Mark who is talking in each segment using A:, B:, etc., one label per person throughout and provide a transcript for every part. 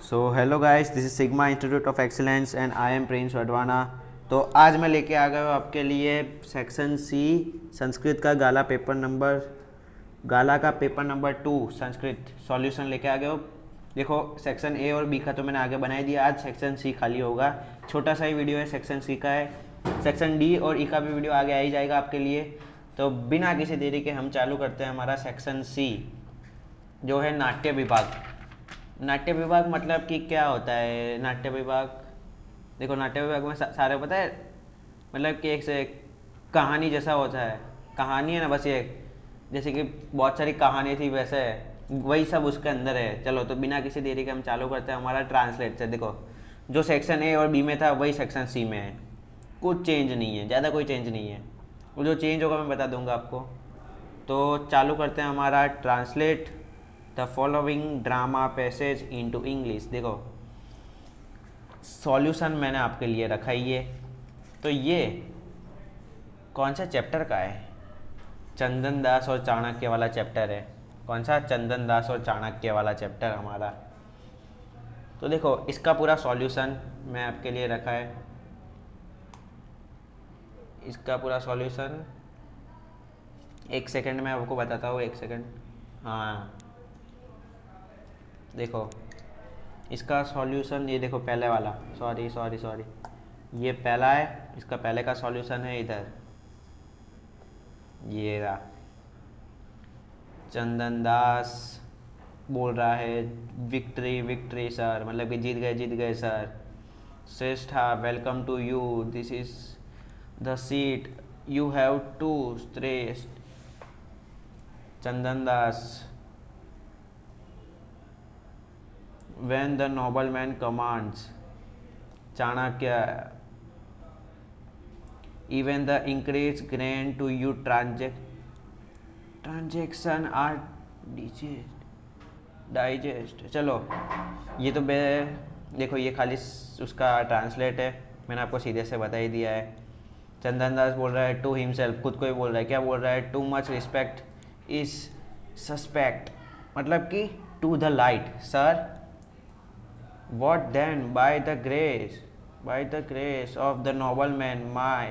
A: So hello guys, this is Sigma institute of excellence and I am Prince Vadwana. तो आज मैं लेके आ गया हूँ आपके लिए सेक्शन सी संस्कृत का गाला का पेपर नंबर 2 संस्कृत सॉल्यूशन लेके आ गया हूँ। देखो, सेक्शन ए और बी का तो मैंने आगे बना ही दिया, आज सेक्शन सी खाली होगा। छोटा सा ही वीडियो है, सेक्शन सी का है। सेक्शन डी और ई का भी वीडियो आगे आ ही जाएगा आपके लिए। तो बिना किसी देरी के हम चालू करते हैं हमारा सेक्शन सी, जो है नाट्य विभाग। नाट्य विभाग मतलब कि क्या होता है नाट्य विभाग? देखो, नाट्य विभाग में सारे पता है, मतलब कि एक से एक कहानी जैसा होता है। कहानी है ना, बस ये जैसे कि बहुत सारी कहानी थी वैसे है, वही सब उसके अंदर है। चलो, तो बिना किसी देरी के हम चालू करते हैं हमारा ट्रांसलेट से। देखो, जो सेक्शन ए और बी में था वही सेक्शन सी में है, कुछ चेंज नहीं है, ज़्यादा कोई चेंज नहीं है। वो जो चेंज होगा मैं बता दूंगा आपको। तो चालू करते हैं हमारा translate the following drama passage into English. देखो, सॉल्यूशन मैंने आपके लिए रखा ही है। तो ये कौन सा चैप्टर का है? चंदन दास और चाणक्य वाला चैप्टर है। कौन सा? चंदन दास और चाणक्य वाला चैप्टर हमारा। तो देखो, इसका पूरा सॉल्यूशन मैं आपके लिए रखा है। इसका पूरा सॉल्यूशन एक सेकंड में आपको बताता हूँ, एक सेकंड। हाँ, देखो, इसका सॉल्यूशन ये देखो, पहले वाला, सॉरी सॉरी सॉरी, ये पहला है। इसका पहले का सॉल्यूशन है इधर, ये रहा। चंदन दास बोल रहा है विक्ट्री विक्ट्री सर, मतलब कि जीत गए sir. Shreshtha, welcome to you, this is the seat you have to Shreshth. Chandan Das, when the nobleman commands. Chanakya, even the increased grant to you transaction are digest। चलो, ये तो देखो, ये खाली उसका ट्रांसलेट है, मैंने आपको सीधे से बता ही दिया है। चंदन दास बोल रहा है टू हिमसेल्फ, खुद को ही बोल रहा है। क्या बोल रहा है? Too much respect is suspect, मतलब कि to the light sir. What then? By the grace of the nobleman, my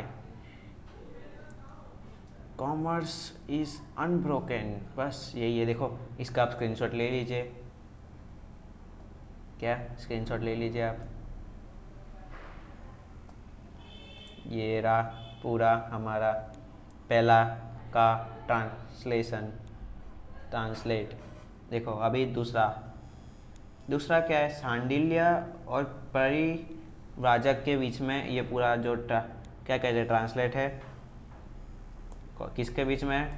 A: commerce is unbroken। बस यही है। देखो, इसका आप स्क्रीनशॉट ले लीजिए। क्या स्क्रीनशॉट ले लीजिए आप? ये रहा पूरा हमारा पहला का ट्रांसलेट। देखो, अभी दूसरा क्या है? सांडिल्य और परिव्राजक के बीच में ये पूरा जो क्या कहते हैं ट्रांसलेट है, किसके बीच में?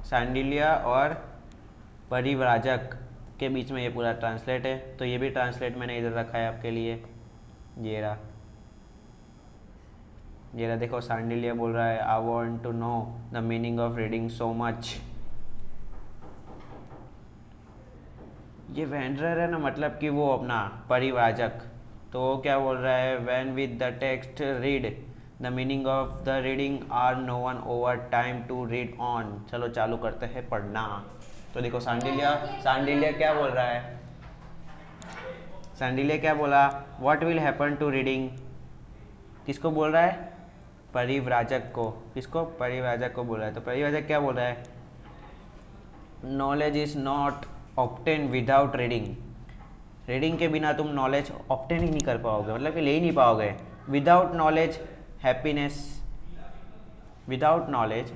A: सांडिल्य और परिव्राजक के बीच में ये पूरा ट्रांसलेट है। तो ये भी ट्रांसलेट मैंने इधर रखा है आपके लिए। ये रहा, देखो, सांडिल्य बोल रहा है I want to know the meaning of reading so much. ये वेंडरर है ना, मतलब कि वो अपना परिव्राजक। तो वो क्या बोल रहा है? When with the text read the meaning of the reading are no one over time to read on. चलो चालू करते हैं पढ़ना। तो देखो, सांडिल्य क्या बोल रहा है? सांडिल्य क्या बोला? What will happen to reading? किसको बोल रहा है? परिव्राजक को। किसको? परिव्राजक को बोल रहा है। तो परिव्राजक क्या बोल रहा है? Knowledge is not obtain without reading. Reading के बिना तुम नॉलेज ऑब्टेन ही नहीं कर पाओगे, मतलब कि ले ही नहीं पाओगे। Without knowledge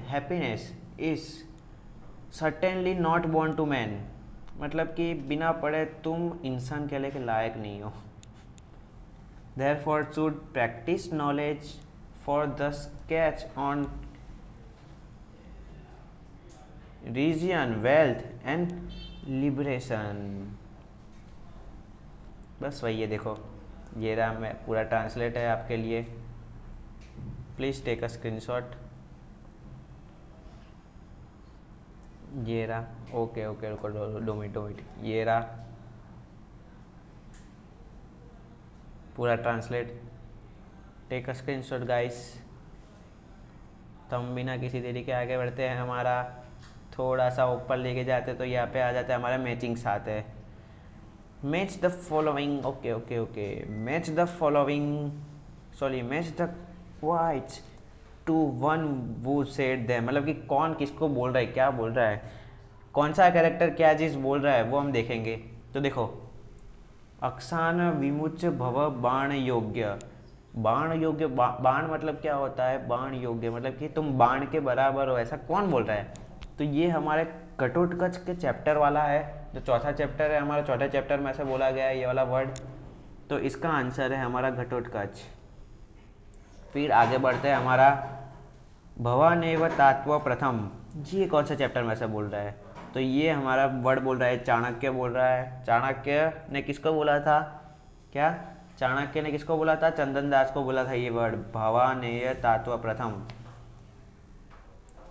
A: happiness is certainly not born to man, मतलब कि बिना पढ़े तुम इंसान कहने के लायक नहीं हो। Therefore should practice knowledge for the sketch on reason wealth and liberation. बस वही है। देखो, ये रहा, मैं पूरा ट्रांसलेट है आपके लिए। Please take a screenshot. ये रहा। ओके ओके, रुको, 2 मिनट। ये रहा पूरा translate. Take a screenshot guys. तो हम बिना किसी देरी के आगे बढ़ते हैं। थोड़ा सा ऊपर लेके जाते तो यहाँ पे आ जाता है हमारा मैचिंग साथ है। Match the following, okay okay okay, match the following, sorry match the quotes to one who said them, मतलब कि कौन किसको बोल रहा है, क्या बोल रहा है, कौन सा कैरेक्टर क्या चीज़ बोल रहा है वो हम देखेंगे। तो देखो, अक्सान विमुच भव बाण योग्य, बाण योग्य, बाण मतलब क्या होता है, बाण योग्य मतलब कि तुम बाण के बराबर हो, ऐसा कौन बोल रहा है। तो ये हमारे घटोत्कच के चैप्टर वाला है, जो चौथा चैप्टर है हमारा, चौथे चैप्टर में ऐसा बोला गया है ये वाला वर्ड। तो इसका आंसर है हमारा घटोत्कच। फिर आगे बढ़ते हैं, हमारा भवानेव तात्व प्रथम, ये कौन सा चैप्टर में ऐसा बोल रहा है। तो ये हमारा वर्ड बोल रहा है, चाणक्य बोल रहा है। चाणक्य ने किसको बोला था, क्या चाणक्य ने किसको बोला था, चंदन दास को बोला था ये वर्ड, भवानेय तात्व प्रथम।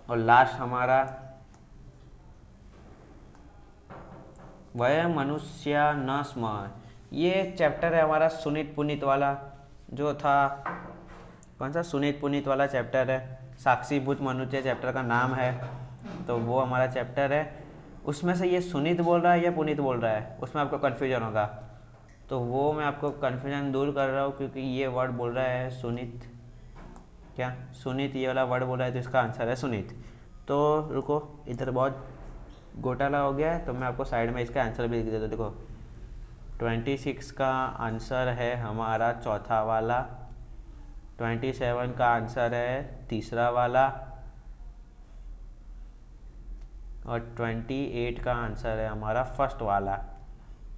A: और लास्ट हमारा वह मनुष्य न स्म, ये चैप्टर है हमारा सुनीत पुनीत वाला, जो था कौन सा, सुनीत पुनीत वाला चैप्टर है, साक्षीभूत मनुष्य चैप्टर का नाम है। तो वो हमारा चैप्टर है, उसमें से ये सुनीत बोल रहा है या पुनीत बोल रहा है, उसमें आपको कन्फ्यूजन होगा। तो वो मैं आपको कन्फ्यूजन दूर कर रहा हूँ, क्योंकि ये वर्ड बोल रहा है सुनीत, क्या सुनीत ये वाला वर्ड बोल रहा है, तो इसका आंसर है सुनीत। तो रुको, इधर बहुत घोटाला हो गया है, तो मैं आपको साइड में इसका आंसर भी लिख देता हूँ। देखो 26 का आंसर है हमारा चौथा वाला, 27 का आंसर है तीसरा वाला, और 28 का आंसर है हमारा फर्स्ट वाला।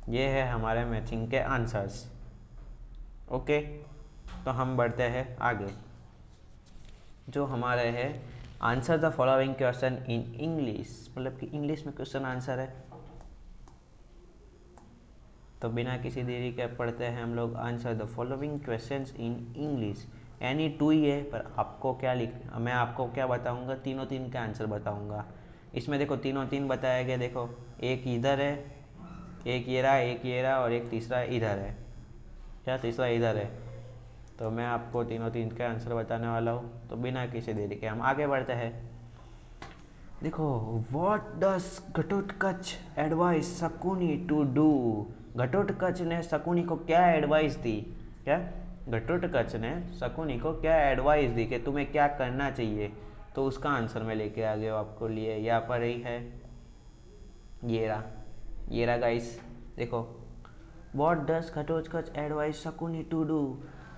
A: ये है हमारे मैचिंग के आंसर्स। ओके, तो हम बढ़ते हैं आगे, जो हमारे है answer the following question in English, मतलब कि इंग्लिश में क्वेश्चन आंसर है। तो बिना किसी देरी के पढ़ते हैं हम लोग, answer the following questions in English. Any two ही है, पर आपको क्या मैं आपको क्या बताऊंगा, तीनों तीन का आंसर बताऊंगा। इसमें देखो तीनों तीन बताया गया, देखो एक इधर है, एक ये रहा, एक ये रहा, और एक तीसरा इधर है, क्या तीसरा इधर है। तो मैं आपको तीनों तीन का आंसर बताने वाला हूँ, तो बिना किसी देरी के हम आगे बढ़ते हैं। देखो, what does Ghatotkach advise Shakuni to do, Ghatotkach ने शकुनी को क्या एडवाइस दी, क्या घटोत्कच ने शकुनी को क्या एडवाइस दी कि तुम्हें क्या करना चाहिए। तो उसका आंसर मैं लेके आ गया आपको लिए, यहाँ पर ही है, ये रहा गाइस, देखो what does Ghatotkach advise Shakuni to do,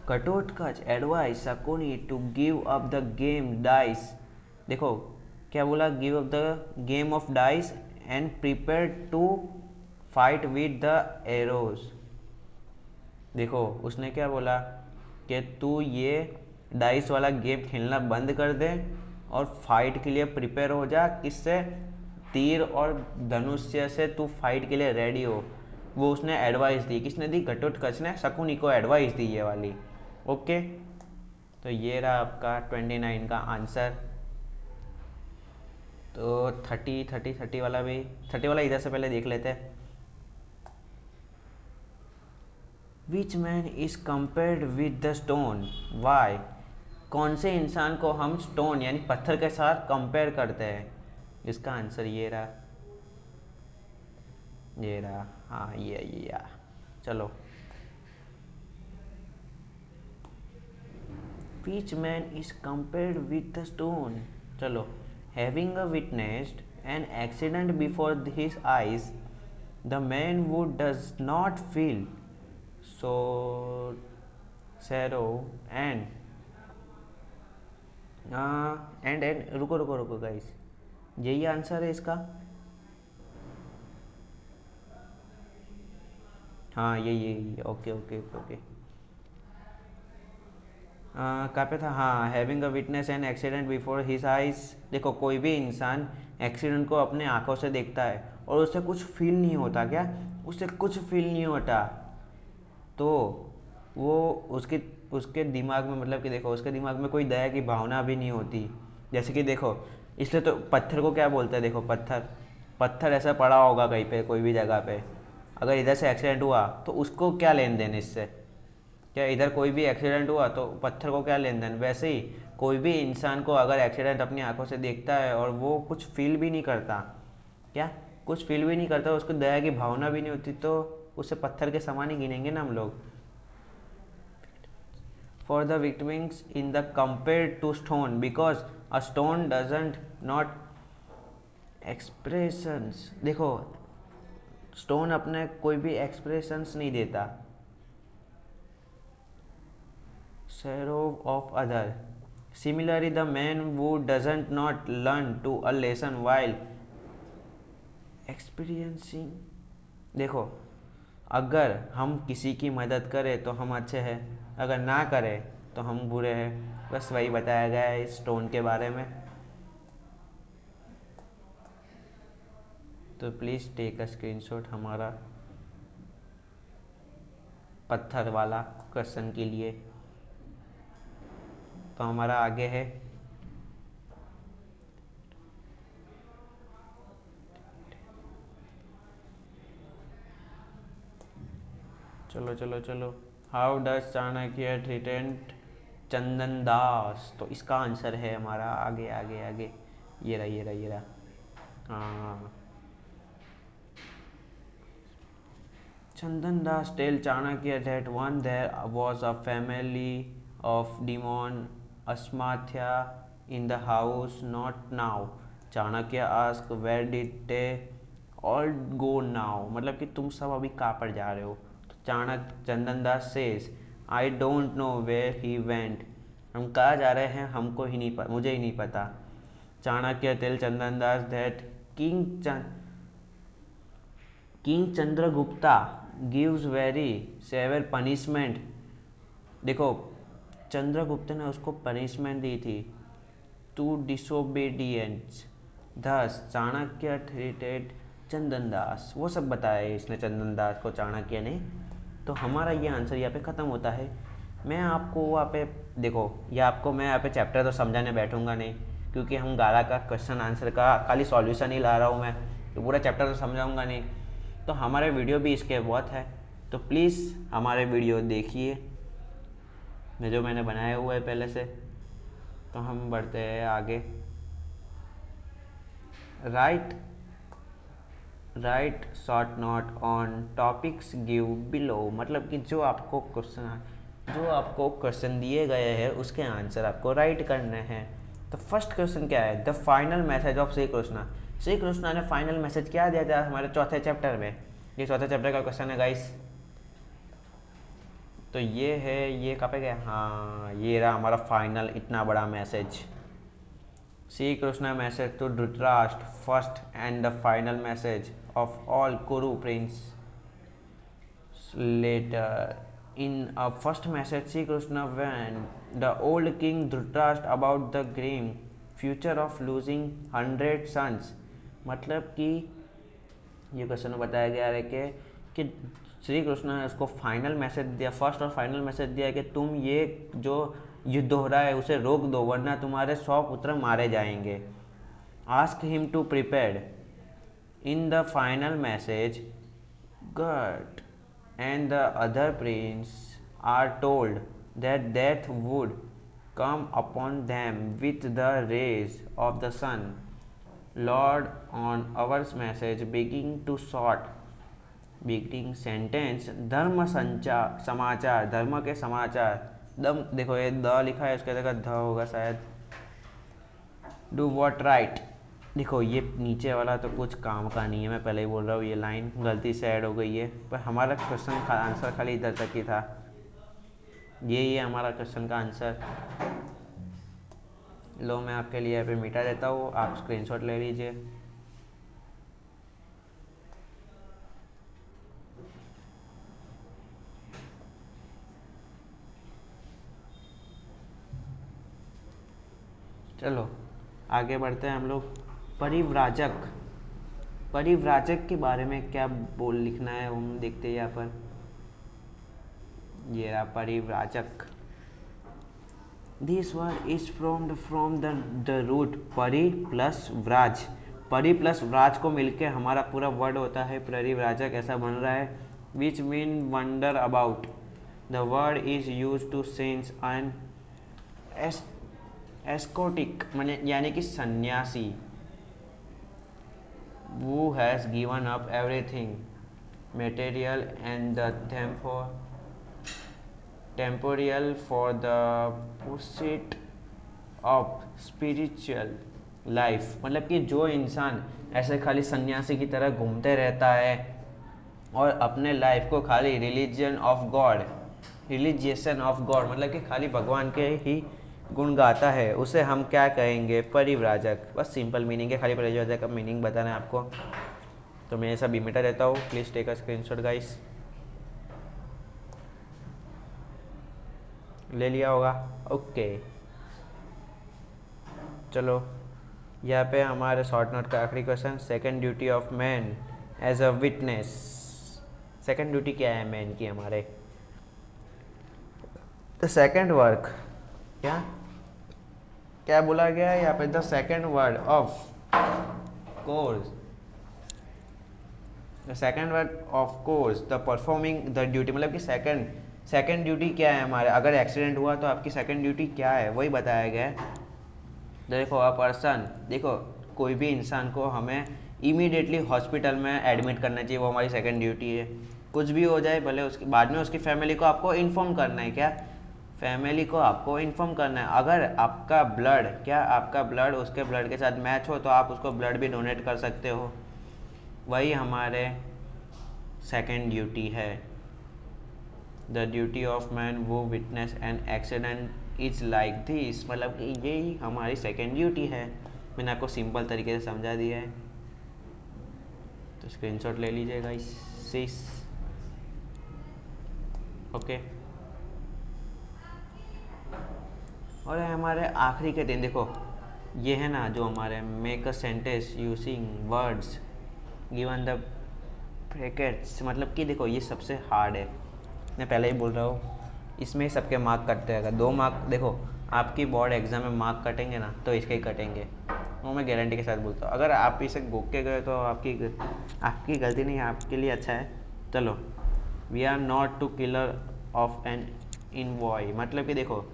A: Ghatotkach advise Shakuni to give up the game dice. देखो क्या बोला, give up the game of dice and prepare to fight with the arrows. देखो उसने क्या बोला कि तू ये डाइस वाला गेम खेलना बंद कर दे और फाइट के लिए प्रिपेयर हो जा, किससे, तीर और धनुष्य से तू फाइट के लिए रेडी हो। वो उसने एडवाइस दी, किसने दी, घटोत्कच ने शकुनी को एडवाइस दी ये वाली। ओके, तो ये रहा आपका 29 का आंसर। तो 30 वाला भी, 30 वाला इधर से पहले देख लेते हैं। Which man is compared with the stone, why, कौन से इंसान को हम स्टोन यानी पत्थर के साथ कंपेयर करते हैं। इसका आंसर ये रहा, हाँ ये चलो, which man is compared with the stone, चलो, having witnessed an accident before his eyes, the man who does not feel so sorrow and रुको गाइस, यही आंसर है इसका, हाँ यही, ओके ओके ओके ओके, कहाँ पे था, हाँ, having a witness an accident before his eyes. देखो कोई भी इंसान एक्सीडेंट को अपने आंखों से देखता है और उससे कुछ फील नहीं होता, क्या उससे कुछ फील नहीं होता, तो वो उसके दिमाग में, मतलब कि देखो उसके दिमाग में कोई दया की भावना भी नहीं होती। जैसे कि देखो, इसलिए तो पत्थर को क्या बोलते हैं, देखो पत्थर ऐसा पड़ा होगा कहीं पे, कोई भी जगह पे, अगर इधर से एक्सीडेंट हुआ तो उसको क्या लेन देन इससे, क्या इधर कोई भी एक्सीडेंट हुआ तो पत्थर को क्या लेन देन। वैसे ही कोई भी इंसान को अगर एक्सीडेंट अपनी आंखों से देखता है और वो कुछ फील भी नहीं करता, क्या कुछ फील भी नहीं करता, उसको दया की भावना भी नहीं होती, तो उससे पत्थर के समान ही गिनेंगे ना हम लोग। For the victims in the compare to stone because a stone doesn't not expressions. देखो स्टोन अपने कोई भी एक्सप्रेशंस नहीं देता। Sorrow of other similarly the man who doesn't not learn to a lesson while experiencing। देखो अगर हम किसी की मदद करें तो हम अच्छे हैं, अगर ना करें तो हम बुरे हैं। बस वही बताया गया है इस स्टोन के बारे में। तो प्लीज़ टेक अ स्क्रीनशॉट हमारा पत्थर वाला क्वेश्चन के लिए। तो हमारा आगे है चलो चलो चलो। हाउ डज चाणक्य ट्रीटेंट चंदन दास। तो इसका आंसर है हमारा आगे आगे आगे, ये रहा ये रहा ये रहा। हाँ, Chandan Das tell Chanakya that one there was a family of demon asmathya in the house not now। Chanakya ask where did they all go now। मतलब कि तुम सब अभी कहाँ पर जा रहे हो। तो चाणक्य चंदन दास says I don't know where he went। हम कहाँ जा रहे हैं हमको ही नहीं पता, मुझे ही नहीं पता। Chanakya tell Chandan Das that king Chandragupta gives very severe punishment. देखो चंद्रगुप्त ने उसको पनिशमेंट दी थी टू डिसोबीडियंस दस चाणक्य ट्रीटेड चंदन दास। वो सब बताया है इसने चंदन दास को चाणक्य ने। तो हमारा ये आंसर यहाँ पे ख़त्म होता है। मैं आपको वहाँ पे देखो ये आपको मैं यहाँ पे चैप्टर तो समझाने बैठूंगा नहीं, क्योंकि हम गाला का क्वेश्चन आंसर का खाली सॉल्यूशन ही ला रहा हूँ मैं, तो पूरा चैप्टर तो समझाऊंगा नहीं। तो हमारे वीडियो भी इसके बहुत है, तो प्लीज़ हमारे वीडियो देखिए जो मैंने बनाए हुए है पहले से। तो हम बढ़ते हैं आगे। Right short note on topics give below. मतलब कि जो आपको क्वेश्चन दिए गए हैं उसके आंसर आपको राइट करने हैं। तो फर्स्ट क्वेश्चन क्या है, the final message of Shri Krishna. Shri Krishna ने फाइनल मैसेज क्या दिया था हमारे चौथे चैप्टर में। ये चौथे चैप्टर का क्वेश्चन है गाइस। तो ये है, ये कहाँ पे गया, हाँ ये रहा हमारा फाइनल इतना बड़ा message. Shri Krishna message to Dhritarashtra first and the final message of all Kuru prince letter. In a first message, Sri Krishna warned the old king Dhritarashtra about the grim future of losing 100 sons। मतलब कि ये question में बताया गया है कि श्री कृष्ण ने उसको फाइनल मैसेज दिया, फर्स्ट और फाइनल मैसेज दिया कि तुम ये जो युद्ध हो रहा है उसे रोक दो वरना तुम्हारे 100 पुत्र मारे जाएंगे। Ask him to prepare. In the final message God and the other prince are told that death would come upon them with the rays of the sun। Lord on our message beginning sentence धर्म समाचार, धर्म के समाचार। दम देखो ये the लिखा है, उसके जगह ध होगा शायद। Do what right. देखो ये नीचे वाला तो कुछ काम का नहीं है, मैं पहले ही बोल रहा हूँ, ये लाइन गलती से ऐड हो गई है, पर हमारा क्वेश्चन का आंसर खाली इधर तक ही था। ये हमारा क्वेश्चन का आंसर। लो मैं आपके लिए यहाँ पे मिटा देता हूँ, आप स्क्रीनशॉट ले लीजिए। चलो आगे बढ़ते हैं हम लोग। परिव्राजक के बारे में क्या लिखना है हम देखते हैं यहाँ पर। ये रहा परिव्राजक। This word is from the root परि प्लस व्राज। परि प्लस व्राज को मिलके हमारा पूरा वर्ड होता है परिव्राजक, ऐसा बन रहा है। Which mean wonder about. The word is use to sense an ascetic यानी कि सन्यासी। Who has given up everything material and the temporal for the pursuit of spiritual life। मतलब कि जो इंसान ऐसे खाली सन्यासी की तरह घूमते रहता है और अपने लाइफ को खाली religion of god, relegation of god मतलब कि खाली भगवान के ही गुण गाता है, उसे हम क्या कहेंगे? परिव्राजक। बस सिंपल मीनिंग है, खाली परिव्राजक का मीनिंग बताना है आपको। तो मैं ये सब इमिटर रहता हूँ, please take a screenshot guys. ले लिया होगा, ओके। चलो यहाँ पे हमारे शॉर्ट नोट का आखिरी question, second duty of man as a witness. Second duty क्या है मैन की हमारे? द सेकंड वर्क, क्या क्या बोला गया है यहाँ पे? The second word of course, the second word of course the performing the duty. मतलब कि सेकंड ड्यूटी क्या है हमारे? अगर एक्सीडेंट हुआ तो आपकी सेकंड ड्यूटी क्या है, वही बताया गया है। देखो अ पर्सन, देखो कोई भी इंसान को हमें इमीडिएटली हॉस्पिटल में एडमिट करना चाहिए, वो हमारी सेकंड ड्यूटी है। कुछ भी हो जाए भले उसके बाद में उसकी फैमिली को आपको इन्फॉर्म करना है। क्या? फैमिली को आपको इन्फॉर्म करना है। अगर आपका ब्लड, क्या आपका ब्लड उसके ब्लड के साथ मैच हो तो आप उसको ब्लड भी डोनेट कर सकते हो। वही हमारे सेकंड ड्यूटी है। द ड्यूटी ऑफ मैन वो witness an accident is like this. मतलब कि यही हमारी सेकंड ड्यूटी है। मैंने आपको सिंपल तरीके से समझा दिया है, तो स्क्रीनशॉट ले लीजिएगा इस ओके। और हमारे आखिरी के दिन देखो ये है ना, जो हमारे make a sentence using words given the brackets. मतलब कि देखो ये सबसे हार्ड है, मैं पहले ही बोल रहा हूँ, इसमें सबके मार्क कटते हैं। अगर 2 मार्क, देखो आपकी बोर्ड एग्जाम में मार्क कटेंगे ना तो इसके ही कटेंगे, वो मैं गारंटी के साथ बोलता हूँ। अगर आप इसे गोक के गए तो आपकी गलती नहीं है, आपके लिए अच्छा है। चलो, we are not to killer of an envoy. मतलब कि देखो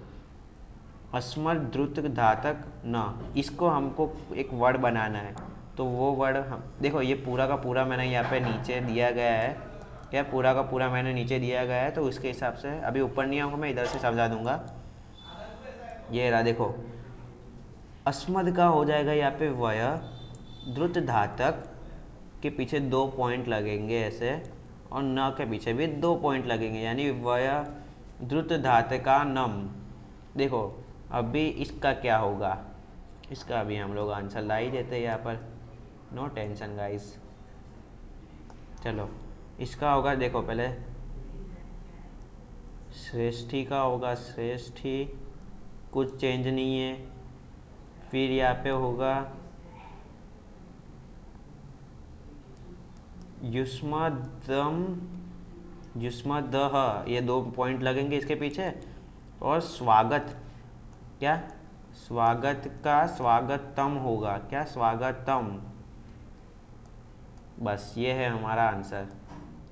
A: अस्मर द्रुत धातक न, इसको हमको एक वर्ड बनाना है। तो वो वर्ड हम देखो, ये पूरा का पूरा मैंने यहाँ पे नीचे दिया गया है। क्या पूरा का पूरा मैंने नीचे दिया गया है, तो उसके हिसाब से अभी ऊपर नहीं आऊँगा, मैं इधर से समझा दूंगा। ये रहा देखो, अस्मद का हो जाएगा यहाँ पे वय, द्रुत धातक के पीछे 2 पॉइंट लगेंगे ऐसे, और न के पीछे भी 2 पॉइंट लगेंगे, यानी वय द्रुत धातका नम। देखो अभी इसका क्या होगा, इसका अभी हम लोग आंसर ला ही देते हैं यहाँ पर, नो टेंशन गाइस। चलो इसका होगा, देखो पहले श्रेष्ठी का होगा, श्रेष्ठी कुछ चेंज नहीं है। फिर यहाँ पे होगा युष्मदम, युष्मदह, ये 2 पॉइंट लगेंगे इसके पीछे। और स्वागत, क्या स्वागत का स्वागतम होगा, क्या स्वागतम। बस ये है हमारा आंसर।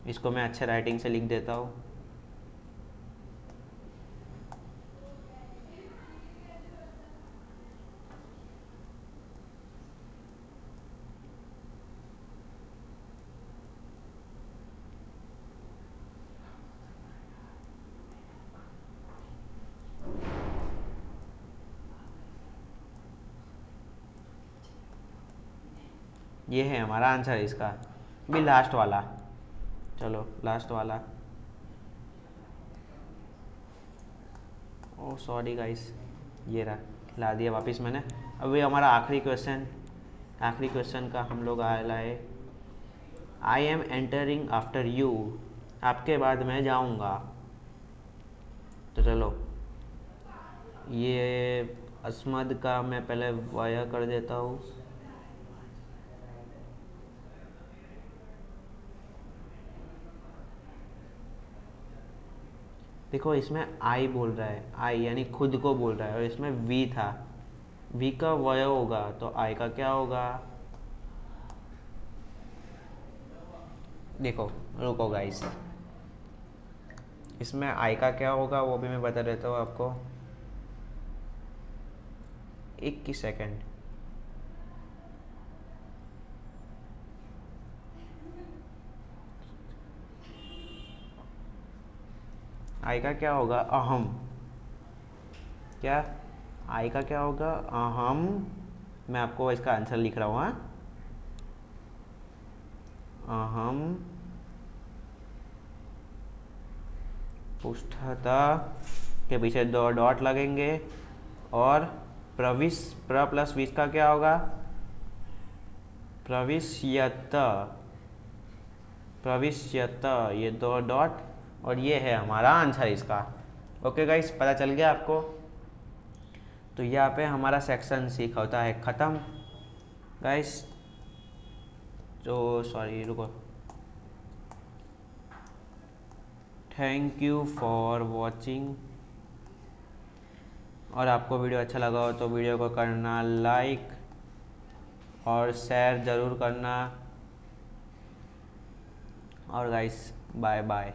A: इसको मैं अच्छे राइटिंग से लिख देता हूँ। ये है हमारा आंसर इसका भी, लास्ट वाला। चलो लास्ट वाला, ओ सॉरी गाइस, ये रहा, ला दिया वापस मैंने। अभी हमारा आखिरी क्वेश्चन का हम लोग आ लाए, I am entering after you, आपके बाद मैं जाऊंगा। तो चलो ये अस्मद का मैं पहले वाया कर देता हूँ। देखो इसमें आई बोल रहा है, आई यानी खुद को बोल रहा है, और इसमें वी था, वी का वय होगा तो आई का क्या होगा? देखो रुको गाइस, इसमें आई का क्या होगा वो भी मैं बता देता हूँ आपको, 21 सेकेंड। आई का क्या होगा? अहम। क्या आई का क्या होगा? अहम। मैं आपको इसका आंसर लिख रहा हूँ। हाँ, अहम पुष्टता के पीछे 2 डॉट लगेंगे और प्रविश प्र प्लस विश का क्या होगा? प्रविष्यत। प्रविष्यत, ये 2 डॉट और ये है हमारा आंसर इसका। ओके गाइस, पता चल गया आपको? तो यहाँ पे हमारा सेक्शन सी होता है ख़त्म गाइस। तो सॉरी, रुको। Thank you for watching. और आपको वीडियो अच्छा लगा हो तो वीडियो को करना लाइक और शेयर ज़रूर करना। और गाइस, बाय बाय।